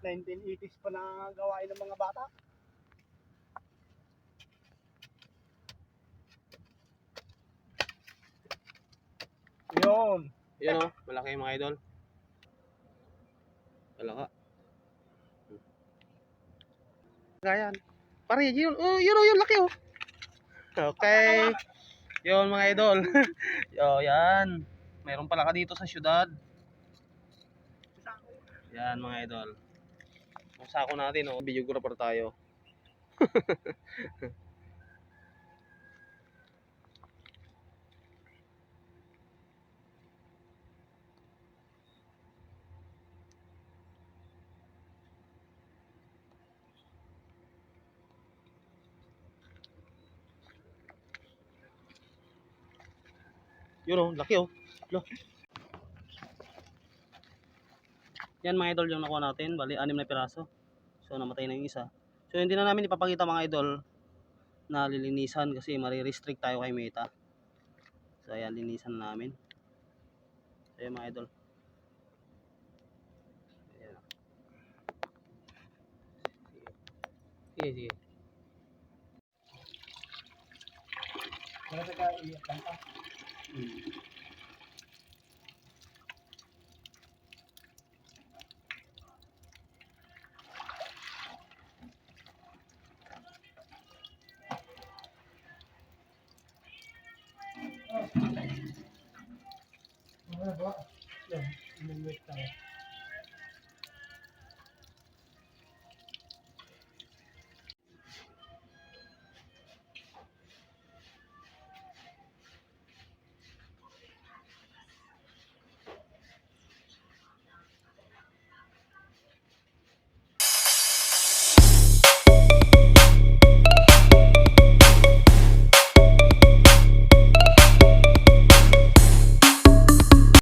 1980s pa na gawain ng mga bata. Yun. Yun o, malaki mga idol. Malaka. Ganyan. Pare, yun. Oh, yun o, yun. Laki o. Okay. Yun mga idol. Yo, yan. Mayroon pala ka dito sa syudad. Yan mga idol. Ang sako natin o, videographer tayo. Yun o, laki o. Lo. Yan mga idol yung nakuha natin. Bali, 6 na piraso. So, namatay na yung isa. So, hindi na namin ipapakita mga idol na lilinisan kasi marirestrict tayo kay Meta. So, ayan, linisan na namin. So, ayan mga idol. Ayan. Sige, sige. Marami ka iiyak lang pa.